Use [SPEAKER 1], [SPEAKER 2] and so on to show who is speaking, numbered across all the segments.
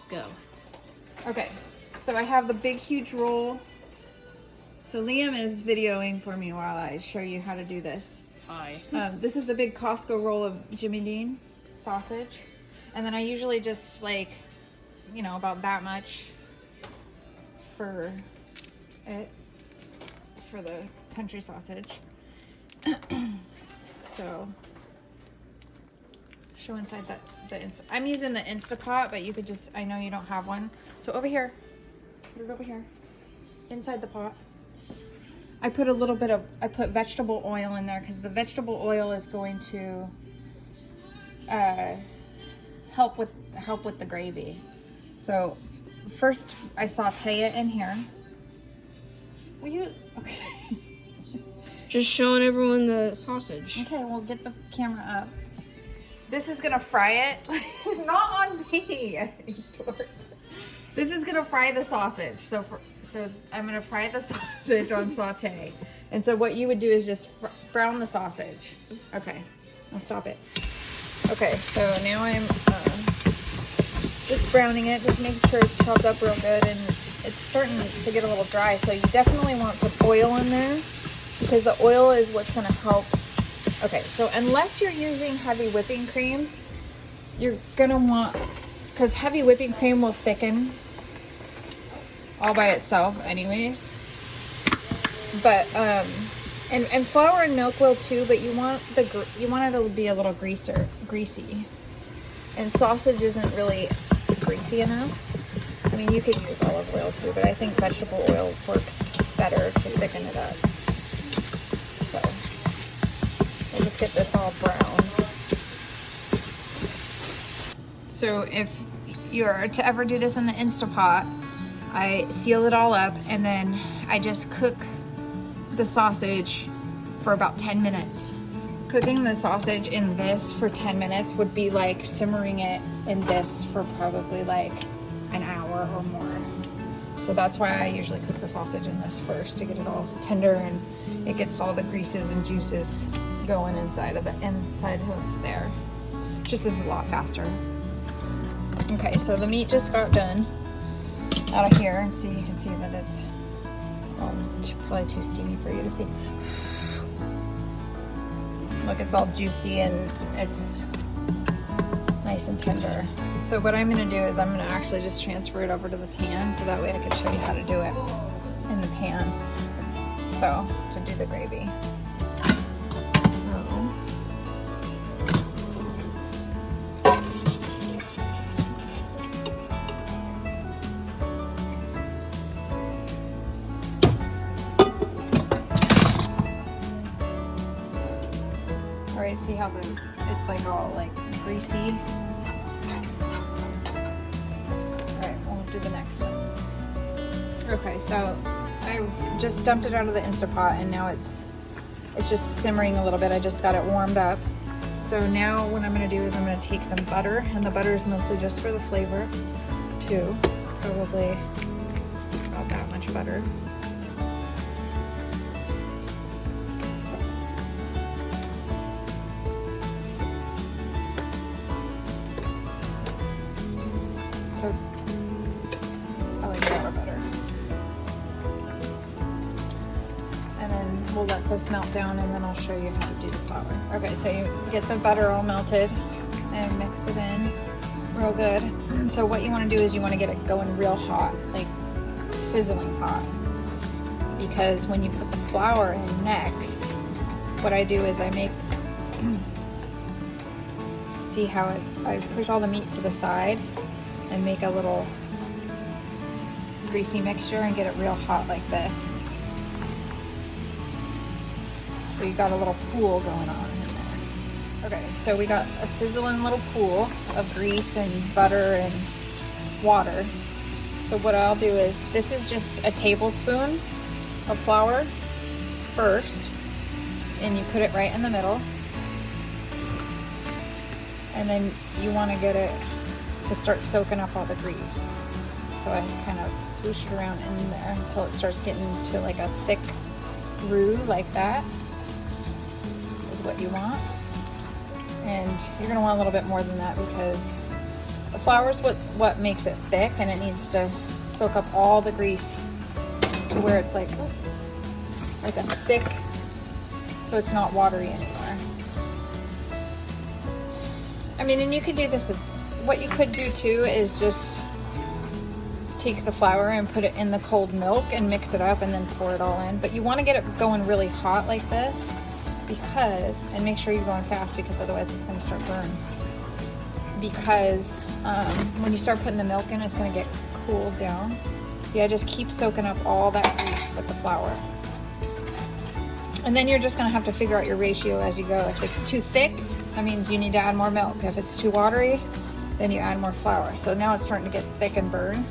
[SPEAKER 1] go.
[SPEAKER 2] Okay, so I have the big, huge roll. So Liam is videoing for me while I show you how to do this.
[SPEAKER 1] Hi.
[SPEAKER 2] This is the big Costco roll of Jimmy Dean sausage. And then I usually just like, you know, about that much for it, for the country sausage. So, show inside I'm using the Instapot, but you could just, I know you don't have one. So over here, put it over here, inside the pot. I put I put vegetable oil in there because the vegetable oil is going to help with the gravy. So first I saute it in here. Will you? Okay.
[SPEAKER 1] Just showing everyone the sausage.
[SPEAKER 2] Okay, we'll get the camera up. This is gonna fry it. Not on me. This is gonna fry the sausage. So I'm gonna fry the sausage on saute. And so what you would do is just brown the sausage. Okay, I'll stop it. Okay, so now I'm just browning it, just making sure it's chopped up real good, and it's starting to get a little dry. So you definitely want to put oil in there because the oil is what's gonna help. Okay, so unless you're using heavy whipping cream, you're gonna want, because heavy whipping cream will thicken all by itself anyways. But and flour and milk will too, but you want it to be a little greasy. And sausage isn't really greasy enough. I mean, you could use olive oil too, but I think vegetable oil works better to thicken it up. So we'll just get this all brown. So if you're to ever do this in the Instapot, I seal it all up and then I just cook the sausage for about 10 minutes. Cooking the sausage in this for 10 minutes would be like simmering it in this for probably like an hour or more. So that's why I usually cook the sausage in this first, to get it all tender and it gets all the greases and juices going inside of there. Just is a lot faster. Okay, so the meat just got done out of here, and see, you can see that it's probably too steamy for you to see. Look, it's all juicy and it's nice and tender. So what I'm gonna do is I'm gonna actually just transfer it over to the pan, so that way I can show you how to do it in the pan. So to do the gravy. Alright, see how it's like all like greasy. Alright, we'll do the next one. Okay, so I just dumped it out of the Instapot and now it's just simmering a little bit. I just got it warmed up. So now what I'm going to do is I'm going to take some butter, and the butter is mostly just for the flavor too. Probably about that much butter. So I like more butter. And then we'll let this melt down and then I'll show you how to do the flour. Okay, so you get the butter all melted and mix it in real good. And so what you want to do is you want to get it going real hot, like sizzling hot. Because when you put the flour in next, what I do is I make, see how I push all the meat to the side and make a little greasy mixture and get it real hot like this. So you got a little pool going on in there. Okay, so we got a sizzling little pool of grease and butter and water. So what I'll do is, this is just a tablespoon of flour first, and you put it right in the middle. And then you want to get it to start soaking up all the grease. So I kind of swoosh it around in there until it starts getting to like a thick roux like that is what you want. And you're gonna want a little bit more than that because The flour is what makes it thick, and it needs to soak up all the grease to where it's like a thick, so it's not watery anymore. I mean, and you could do this, what you could do too is just take the flour and put it in the cold milk and mix it up and then pour it all in. But you want to get it going really hot like this because, and make sure you're going fast because otherwise it's going to start burning. Because when you start putting the milk in, it's going to get cooled down. See, I just keep soaking up all that grease with the flour. And then you're just going to have to figure out your ratio as you go. If it's too thick, that means you need to add more milk. If it's too watery, then you add more flour. So now it's starting to get thick and burn.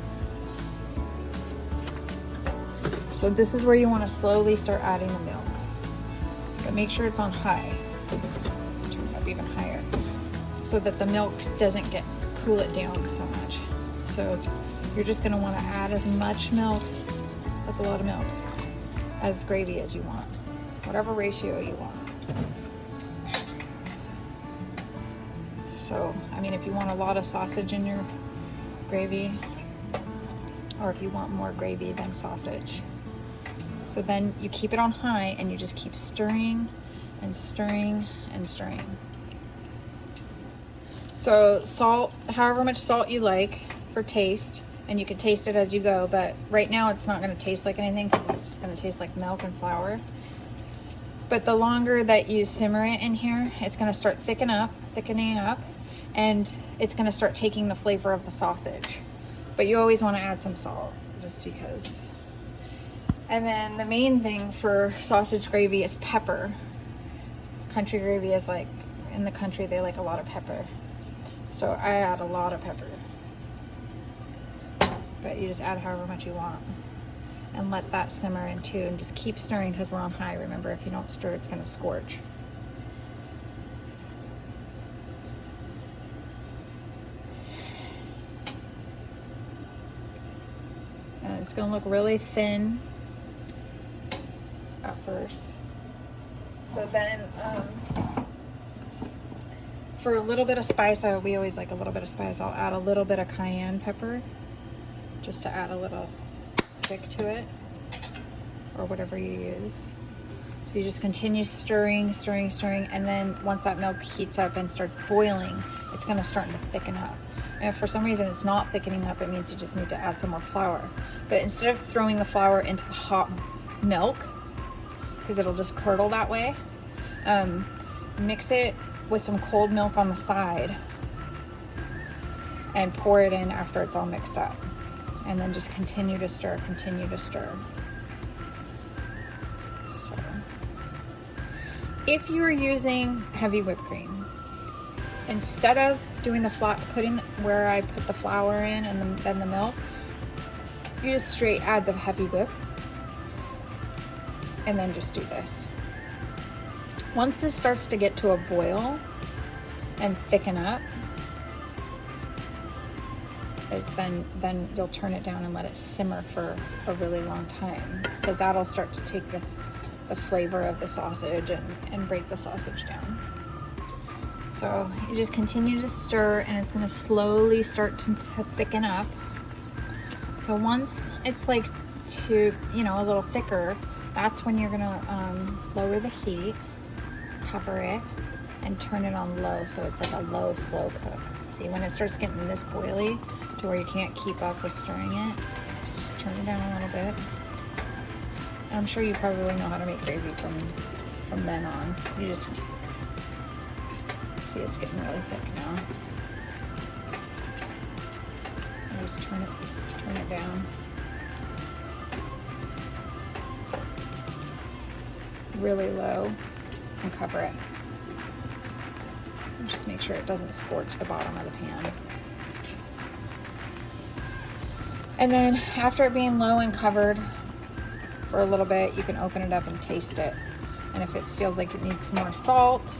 [SPEAKER 2] So this is where you want to slowly start adding the milk. But make sure it's on high. Turn it up even higher. So that the milk doesn't cool it down so much. So you're just going to want to add as much milk, that's a lot of milk, as gravy as you want. Whatever ratio you want. So, I mean, if you want a lot of sausage in your gravy, or if you want more gravy than sausage. So then you keep it on high and you just keep stirring and stirring and stirring. So salt, however much salt you like for taste, and you can taste it as you go, but right now it's not going to taste like anything because it's just going to taste like milk and flour. But the longer that you simmer it in here, it's going to start thickening up, and it's going to start taking the flavor of the sausage. But you always want to add some salt, just because. And then the main thing for sausage gravy is pepper. Country gravy is like, in the country they like a lot of pepper. So I add a lot of pepper. But you just add however much you want. And let that simmer in too, and just keep stirring because we're on high. Remember, if you don't stir, it's going to scorch. And it's going to look really thin at first. So then, for a little bit of spice, we always like a little bit of spice. I'll add a little bit of cayenne pepper just to add a little kick to it, or whatever you use. So you just continue stirring, stirring, stirring, and then once that milk heats up and starts boiling, it's going to start to thicken up. And if for some reason it's not thickening up, it means you just need to add some more flour. But instead of throwing the flour into the hot milk, because it'll just curdle that way, mix it with some cold milk on the side and pour it in after it's all mixed up. And then just continue to stir, continue to stir. So, if you are using heavy whipped cream, instead of doing putting where I put the flour in and then the milk, you just straight add the heavy whip and then just do this. Once this starts to get to a boil and thicken up, then you'll turn it down and let it simmer for a really long time, because that'll start to take the flavor of the sausage and break the sausage down. So you just continue to stir, and it's going to slowly start to thicken up. So once it's like a little thicker, that's when you're going to lower the heat, cover it, and turn it on low, so it's like a low, slow cook. See, when it starts getting this boily to where you can't keep up with stirring it, just turn it down a little bit. I'm sure you probably know how to make gravy from then on. You just see it's getting really thick now. And just turn it down. Really low, and cover it. And just make sure it doesn't scorch the bottom of the pan. And then after it being low and covered for a little bit, you can open it up and taste it. And if it feels like it needs more salt,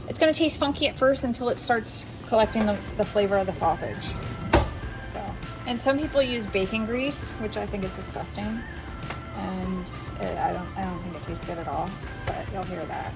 [SPEAKER 2] it's going to taste funky at first until it starts collecting the flavor of the sausage. So, and some people use bacon grease, which I think is disgusting. And I don't think it tastes good at all, but you'll hear that.